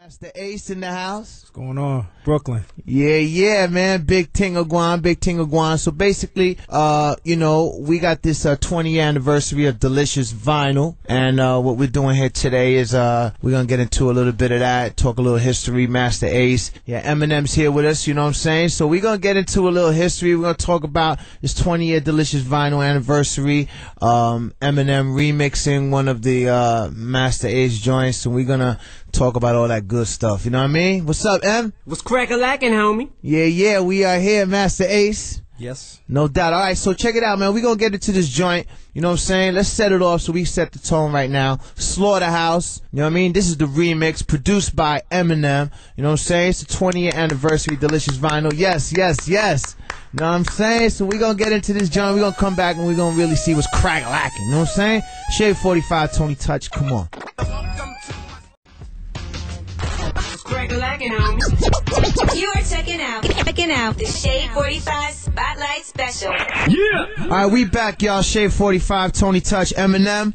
Masta Ace in the house. What's going on? Brooklyn. Yeah, man. Big Tingaguan. So basically, we got this 20th anniversary of Delicious Vinyl. And what we're doing here today is we're going to get into a little bit of that, talk a little history, Masta Ace. Yeah, Eminem's here with us, you know what I'm saying? So we're going to get into a little history. We're going to talk about this 20th Delicious Vinyl anniversary. Eminem remixing one of the Masta Ace joints. And we're going to talk about all that good stuff, you know what I mean? What's up, Em? What's crack-a-lackin', homie? Yeah, we are here, Masta Ace. Yes. No doubt. All right, so check it out, man. We're going to get into this joint, you know what I'm saying? Let's set it off so we set the tone right now. SlaughtaHouse, you know what I mean? This is the remix produced by Eminem, you know what I'm saying? It's the 20th anniversary Delicious Vinyl. Yes. You know what I'm saying? So we're going to get into this joint. We're going to come back and we're going to really see what's crack-a-lackin', you know what I'm saying? Shade45, Tony Touch, come on. You are checking out the Shade45 Spotlight Special. Yeah! Alright, we back, y'all. Shade45, Tony Touch, Eminem.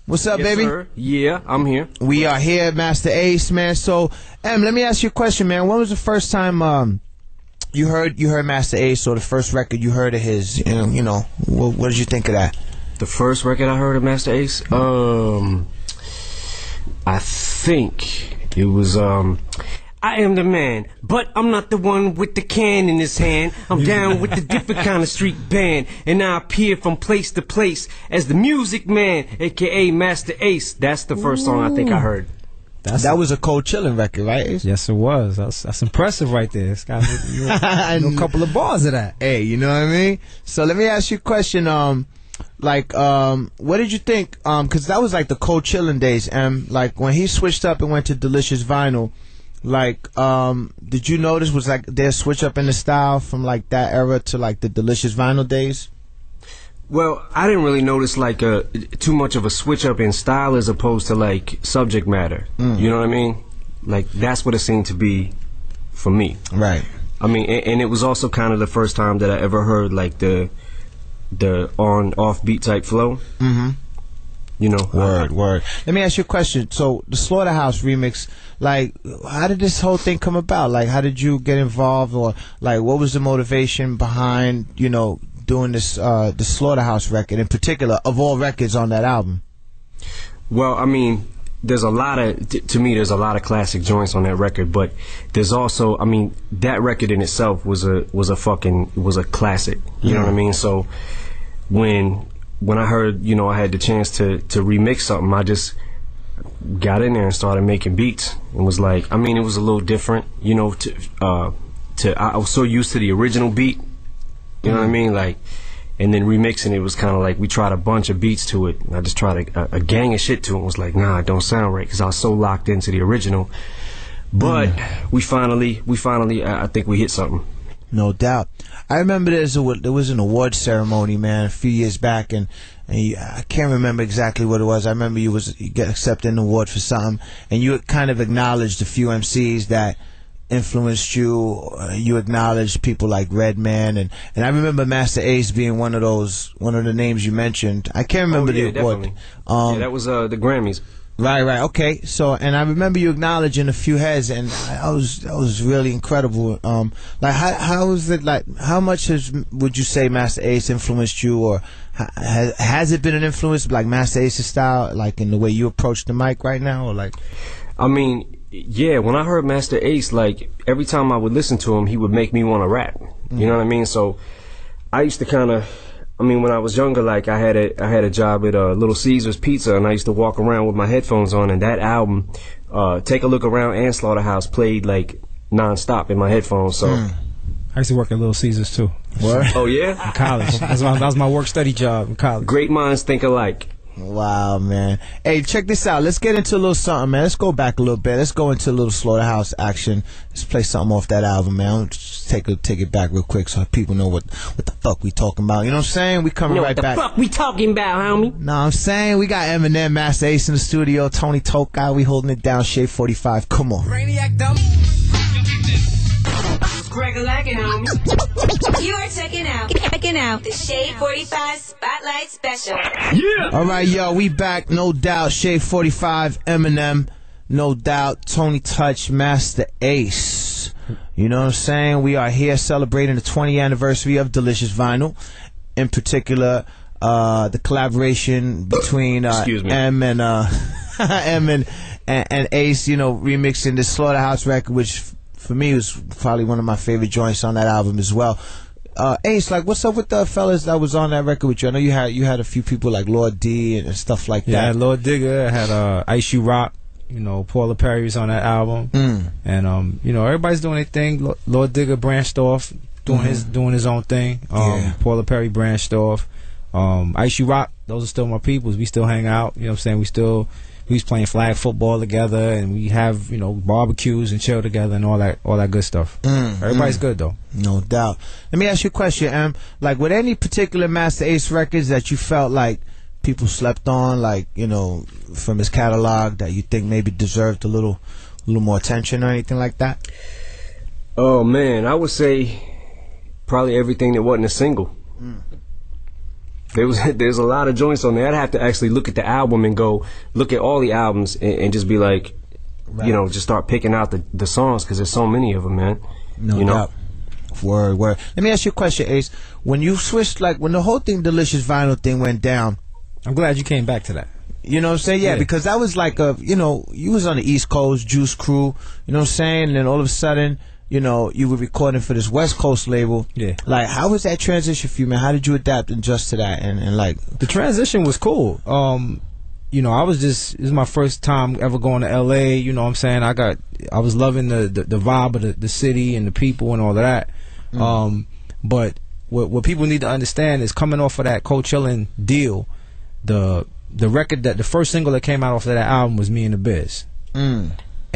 What's up, Yes, baby? sir. Yeah, I'm here. We are here, Masta Ace, man. So, Em, let me ask you a question, man. When was the first time you heard Masta Ace, or the first record you heard of his? You know, what did you think of that? The first record I heard of Masta Ace? I think it was, I am the man, but I'm not the one with the can in his hand. I'm down with the different kind of street band, and I appear from place to place as the music man, aka Masta Ace. That's the first song I think I heard. That was a cold chilling record, right, Ace? Yes, it was. That's impressive right there. It's got a couple of bars of that. Hey, you know what I mean? So let me ask you a question. What did you think? Because that was like the cold chilling days, and like when he switched up and went to Delicious Vinyl. Like, did you notice was like their switch up in the style from like that era to like the Delicious Vinyl days? Well, I didn't really notice like too much of a switch up in style as opposed to like subject matter. You know what I mean? Like that's what it seemed to be for me. Right. I mean, and it was also kind of the first time that I ever heard like the on off beat type flow. Mm-hmm. You know, word. Let me ask you a question. So the SlaughtaHouse remix, like, how did this whole thing come about? Like, how did you get involved, or like, what was the motivation behind, you know, doing this the SlaughtaHouse record in particular, of all records on that album? Well, I mean, there's a lot of to me, there's a lot of classic joints on that record, but there's also, I mean, that record in itself was a classic. You know what I mean? So when I heard, you know, I had the chance to remix something, I just got in there and started making beats, and was like, I mean, it was a little different, you know. I was so used to the original beat, you know what I mean, like, and then remixing it was kind of like we tried a bunch of beats to it. I just tried a gang of shit to it. And was like, nah, it don't sound right, because I was so locked into the original. But we finally, I think we hit something. No doubt. I remember there was an award ceremony, man, a few years back, and I can't remember exactly what it was. I remember you got accepted an award for something, and you kind of acknowledged a few MCs that influenced you. You acknowledged people like Redman, and I remember Masta Ace being one of the names you mentioned. I can't remember the award. Definitely. Yeah, that was the Grammys. Right. Okay. So, and I remember you acknowledging a few heads, and that was really incredible. Like, how is it? Like, how much would you say Masta Ace influenced you, or has it been an influence, like Masta Ace's style, like in the way you approach the mic right now, or like? I mean, yeah. When I heard Masta Ace, like every time I would listen to him, he would make me want to rap. You know what I mean? So, I used to kind of. I mean, when I was younger, like I had a job at Little Caesars Pizza, and I used to walk around with my headphones on, and that album, Take a Look Around and SlaughtaHouse, played like nonstop in my headphones. So I used to work at Little Caesars too. What? Oh yeah? In college. That was my work study job in college. Great minds think alike. Wow, man. Hey, check this out. Let's get into a little something, man. Let's go back a little bit. Let's go into a little SlaughtaHouse action. Let's play something off that album, man. Just take it back real quick so people know what the fuck we talking about. You know what I'm saying? We coming right back. What the fuck we talking about, homie? No, I'm saying we got Eminem, Masta Ace in the studio, Tony Toka. We holding it down, Shade45. Come on. Brainiac dumb. You are checking out the Shade45 Spotlight Special. Yeah. All right, yo, we back, no doubt. Shade45, Eminem. no doubt, Tony Touch, Masta Ace. You know what I'm saying? We are here celebrating the 20th anniversary of Delicious Vinyl. In particular, the collaboration between M and M and Ace, you know, remixing the SlaughtaHouse record, which for me was probably one of my favorite joints on that album as well. Ace, like, what's up with the fellas that was on that record with you? I know you had a few people like Lord D and stuff like that. Yeah, Lord Digger, I had Ice You Rock, you know, Paula Perry's on that album, and you know, everybody's doing their thing. Lord Digger branched off, doing his own thing. Paula Perry branched off. Ice You Rock, those are still my peoples. We still hang out. You know what I'm saying? We was playing flag football together, and we have, you know, barbecues and chill together and all that good stuff. Everybody's good though. No doubt. Let me ask you a question, like, with any particular Masta Ace records that you felt like people slept on, like, you know, from his catalog, that you think maybe deserved a little more attention or anything like that? Oh man, I would say probably everything that wasn't a single. There's a lot of joints on there. I'd have to actually look at the album and go look at all the albums and just be like, you know, just start picking out the songs, because there's so many of them, man. No doubt. Word. Let me ask you a question, Ace. When you switched, like, when the whole thing, Delicious Vinyl thing went down, I'm glad you came back to that. You know what I'm saying? Yeah, because that was like you know, you was on the East Coast, Juice Crew, you know what I'm saying? And then all of a sudden, you know, you were recording for this West Coast label. Yeah. Like, how was that transition for you, man? How did you adapt and adjust to that? And like, the transition was cool. You know, this is my first time ever going to LA, you know what I'm saying? I was loving the vibe of the city and the people and all of that. But what people need to understand is, coming off of that Coachella deal, the record, that the first single that came out off of that album was Me and the Biz.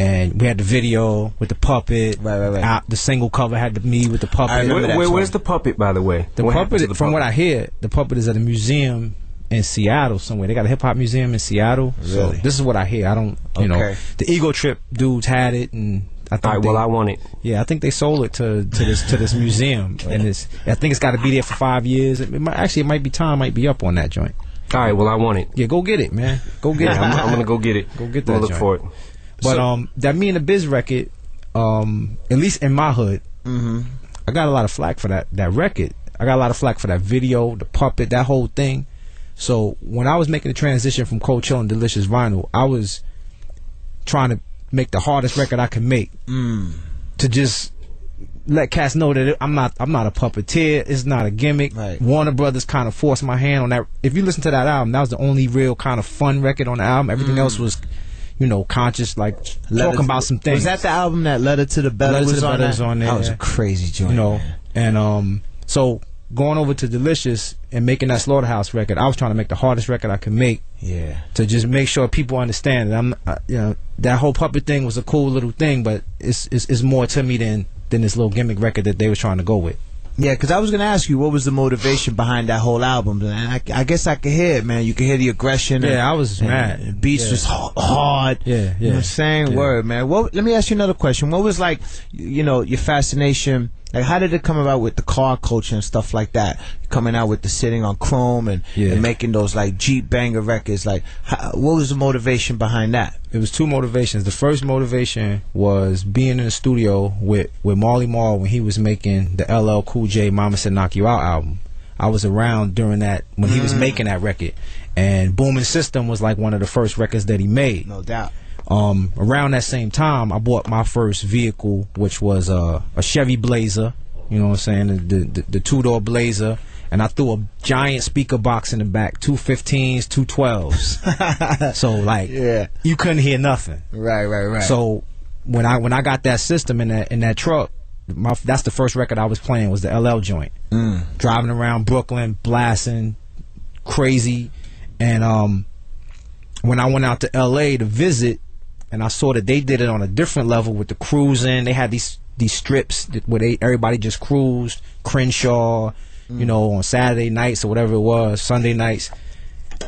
And we had the video with the puppet. Right. The single cover had me with the puppet. Where's the puppet, by the way? The puppet, from what I hear, the puppet is at a museum in Seattle somewhere. They got a hip hop museum in Seattle. Really? So this is what I hear. I don't, you know, the Ego Trip dudes had it, and I think I want it. Yeah, I think they sold it to this museum, and I think it's got to be there for 5 years. It might be time, might be up on that joint. All right, well, I want it. Yeah, go get it, man. Go get it. I'm gonna go get it. Go get that. I'm gonna look for it. But that Me and the Biz record, at least in my hood, I got a lot of flack for that record. I got a lot of flack for that video, the puppet, that whole thing. So when I was making the transition from Coachella and Delicious Vinyl, I was trying to make the hardest record I could make, to just let cats know that I'm not a puppeteer. It's not a gimmick. Right. Warner Brothers kind of forced my hand on that. If you listen to that album, that was the only real kind of fun record on the album. Everything else was, you know, conscious, like talking about some things. Was that the album that Letter to the Better was on there? That was a crazy joint, you know. And so going over to Delicious and making that SlaughtaHouse record, I was trying to make the hardest record I could make. Yeah. To just make sure people understand that you know, that whole puppet thing was a cool little thing, but it's more to me than this little gimmick record that they was trying to go with. Yeah, because I was going to ask you, what was the motivation behind that whole album? And I guess I could hear it, man. You could hear the aggression. Yeah, I was mad. The beats was hard. Yeah. You know what I'm saying? Word, man. Let me ask you another question. What was, like, you know, your fascination? Like, how did it come about with the car culture and stuff like that? Coming out with the Sitting on Chrome and making those, like, Jeep banger records. Like, what was the motivation behind that? It was two motivations. The first motivation was being in the studio with Marley Marl when he was making the LL Cool J Mama Said Knock You Out album. I was around during that, when he was making that record. And Booming System was like one of the first records that he made. No doubt. Around that same time, I bought my first vehicle, which was a Chevy Blazer. You know what I'm saying? The two-door Blazer. And I threw a giant speaker box in the back, 215s, 212s. So, like, you couldn't hear nothing. Right. So when I got that system in that truck, that's the first record I was playing, was the LL joint. Driving around Brooklyn, blasting, crazy. And when I went out to LA to visit, and I saw that they did it on a different level with the cruising. They had these strips where everybody just cruised, Crenshaw, you know, on Saturday nights or whatever it was, Sunday nights.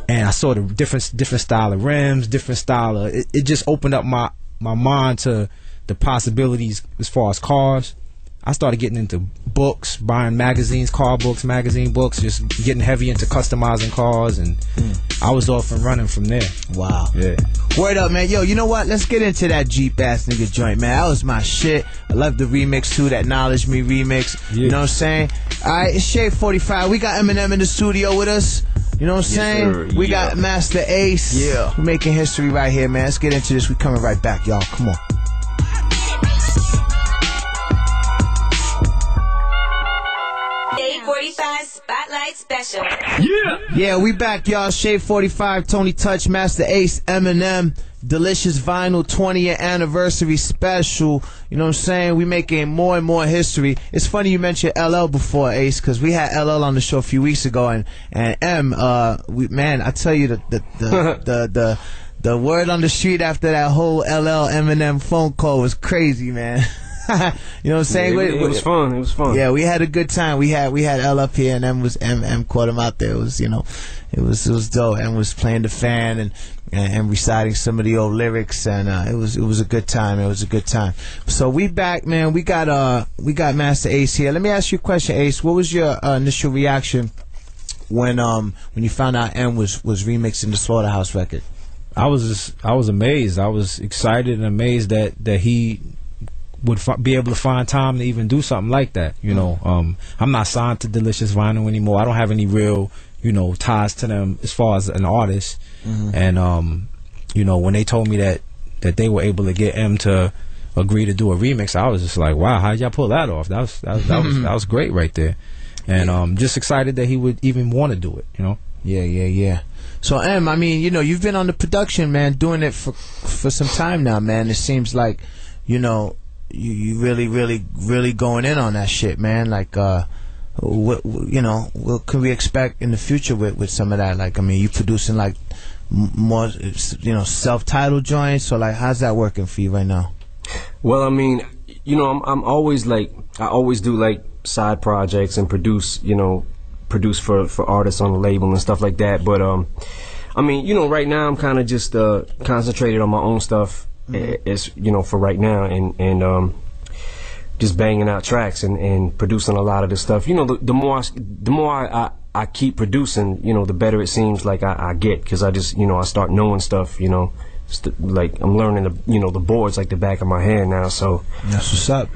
And I saw the different style of rims, different style of, it just opened up my mind to the possibilities as far as cars. I started getting into books, buying magazines, car books, magazine books, just getting heavy into customizing cars, and I was off and running from there. Wow. Yeah. Word up, man. Yo, you know what? Let's get into that Jeep ass nigga joint, man. That was my shit. I love the remix too, that Knowledge Me remix. Yeah. You know what I'm saying? Alright, it's Shade45. We got Eminem in the studio with us. You know what I'm saying? Sir. We got Masta Ace. Yeah. We're making history right here, man. Let's get into this. We coming right back, y'all. Come on. Shade45 Spotlight Special. Yeah, we back, y'all. Shade45, Tony Touch, Masta Ace, Eminem, Delicious Vinyl 20th Anniversary Special. You know what I'm saying? We making more and more history. It's funny you mentioned LL before, Ace, because we had LL on the show a few weeks ago, and man, I tell you, the word on the street after that whole LL Eminem phone call was crazy, man. You know what I'm saying? Yeah, it was fun. It was fun. Yeah, we had a good time. We had L up here, and M caught him out there. It was, you know, it was dope. M was playing the fan and reciting some of the old lyrics, and it was a good time. It was a good time. So we back, man. We got Masta Ace here. Let me ask you a question, Ace. What was your initial reaction when you found out M was remixing the SlaughtaHouse record? I was amazed. I was excited and amazed that he would be able to find time to even do something like that. You know, I'm not signed to Delicious Vinyl anymore. I don't have any real, you know, ties to them as far as an artist. And you know, when they told me that they were able to get M to agree to do a remix, I was just like, wow, how did y'all pull that off? That was great right there. And just excited that he would even want to do it. You know. Yeah. So M, I mean, you know, you've been on the production, man, doing it for some time now, man. It seems like, you know, you really going in on that shit, man. Like, what can we expect in the future with some of that? Like, I mean, you producing like more, you know, self-titled joints. So like, how's that working for you right now? Well, I mean, you know, I'm always like, I always do like side projects and produce for artists on the label and stuff like that. But I mean, you know, right now I'm kind of just concentrated on my own stuff. As you know, for right now, and just banging out tracks and producing a lot of this stuff. You know, the more I keep producing, you know, the better it seems like I get, because I just, you know, I start knowing stuff. You know, like I'm learning the boards like the back of my hand now. So that's what's up.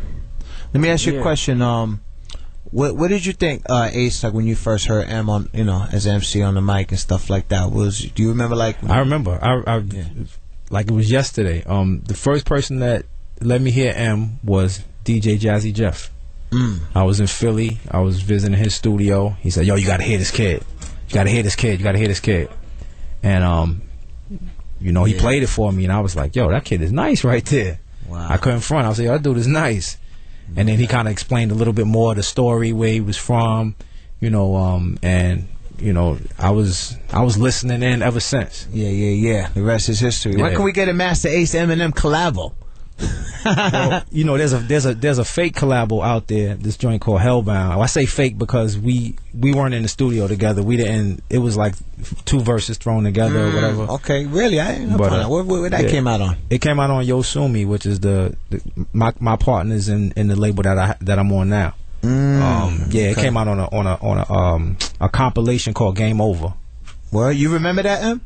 Let me ask you a question. What did you think, Ace, like when you first heard M on, you know, as MC on the mic and stuff like that? Do you remember like? I remember. Like it was yesterday. The first person that let me hear M was DJ Jazzy Jeff. I was in Philly. I was visiting his studio. He said, "Yo, you gotta hear this kid. You gotta hear this kid. You gotta hear this kid." And you know, he played it for me, and I was like, "Yo, that kid is nice right there." Wow. I couldn't front. I was like, "Yo, that dude is nice." And then he kind of explained a little bit more of the story, where he was from, you know, and you know, I was listening in ever since. Yeah. The rest is history. When can we get a Masta Ace Eminem collabo? Well, you know, there's a fake collabo out there. This joint called Hellbound. I say fake because we weren't in the studio together. We didn't. It was like two verses thrown together or whatever. Okay, really? I didn't know where that came out on. It came out on Yosumi, which is my partners in the label that I'm on now. It came out on a compilation called Game Over. Well, you remember that, M?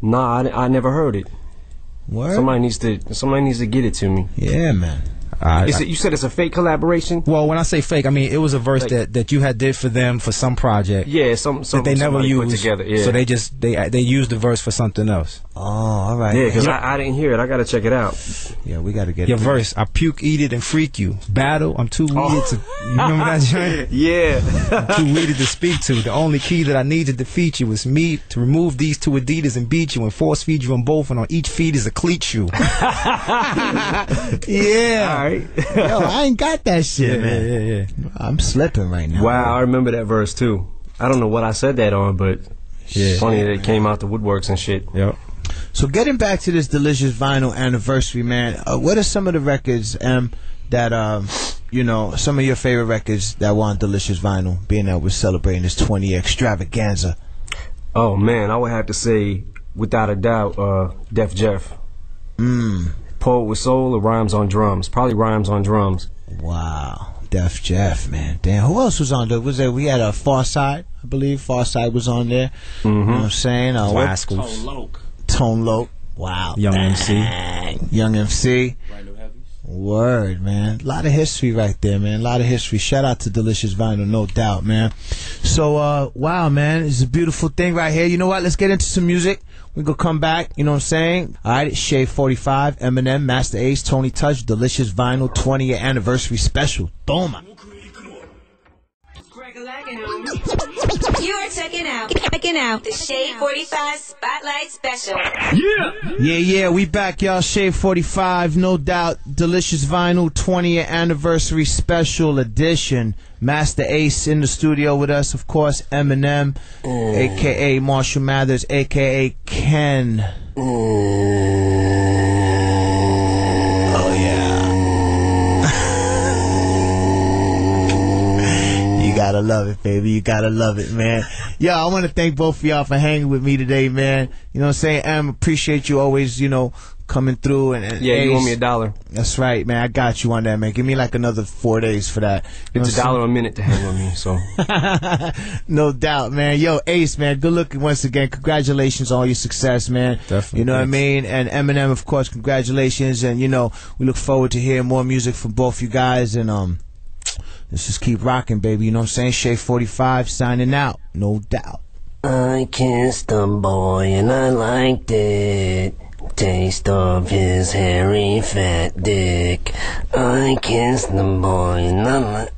Nah, I never heard it. Word? Somebody needs to get it to me. Yeah, man. You said it's a fake collaboration? Well, when I say fake, I mean it was a verse like, that you had did for them for some project. Yeah, some that they never used put together. Yeah. So they used the verse for something else. Oh, all right. Yeah, because I didn't hear it. I gotta check it out. Yeah, we gotta get your verse. I puke, eat it, and freak you. Battle. I'm too weird to. You remember that joint? Yeah. I'm too weird to speak to. The only key that I need to defeat you is me to remove these two Adidas and beat you and force feed you on both, and on each feed is a cleat shoe. Yeah. All right. Yo, I ain't got that shit, man. Yeah. I'm slipping right now. Wow, I remember that verse too. I don't know what I said that on, but it's funny that it came out the woodworks and shit. Yep. So getting back to this Delicious Vinyl anniversary, man, what are some of the records that you know, some of your favorite records that were on Delicious Vinyl, being that we're celebrating this 20-year extravaganza? Oh man, I would have to say, without a doubt, Def Jeff. Poet with Soul or Rhymes on Drums? Probably Rhymes on Drums. Wow. Def Jeff, man. Damn, who else was on there? Was there? We had a Far Side, I believe. Far Side was on there. You know what I'm saying? Rascals. Tone Loc. Wow. Young MC. Young MC. Word, man. A lot of history right there, man. A lot of history. Shout out to Delicious Vinyl, no doubt, man. So, wow, man. It's a beautiful thing right here. You know what? Let's get into some music. We're going to come back. You know what I'm saying? All right. It's Shade45, Eminem, Masta Ace, Tony Touch, Delicious Vinyl 20th anniversary special. Toma. You are checking out the Shade45 Spotlight Special. Yeah, we back, y'all. Shade45, no doubt. Delicious Vinyl 20th anniversary special edition. Masta Ace in the studio with us, of course. Eminem, a.k.a. Marshall Mathers, a.k.a. Ken. Oh, yeah. You gotta love it, baby. You gotta love it, man. Yo, I want to thank both of y'all for hanging with me today, man. You know what I'm saying? Em, appreciate you always, you know, coming through. And yeah, Ace, you owe me $1. That's right, man. I got you on that, man. Give me like another 4 days for that. You It's $1 a minute to hang with me, so. No doubt, man. Yo, Ace, man, good looking once again. Congratulations on all your success, man. Definitely. You know what I mean? And Eminem, of course, congratulations. And, you know, we look forward to hearing more music from both you guys. And, let's just keep rocking, baby. You know what I'm saying? Shade45 signing out. No doubt. I kissed a boy and I liked it. Taste of his hairy fat dick. I kissed the boy and I liked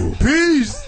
it. Peace.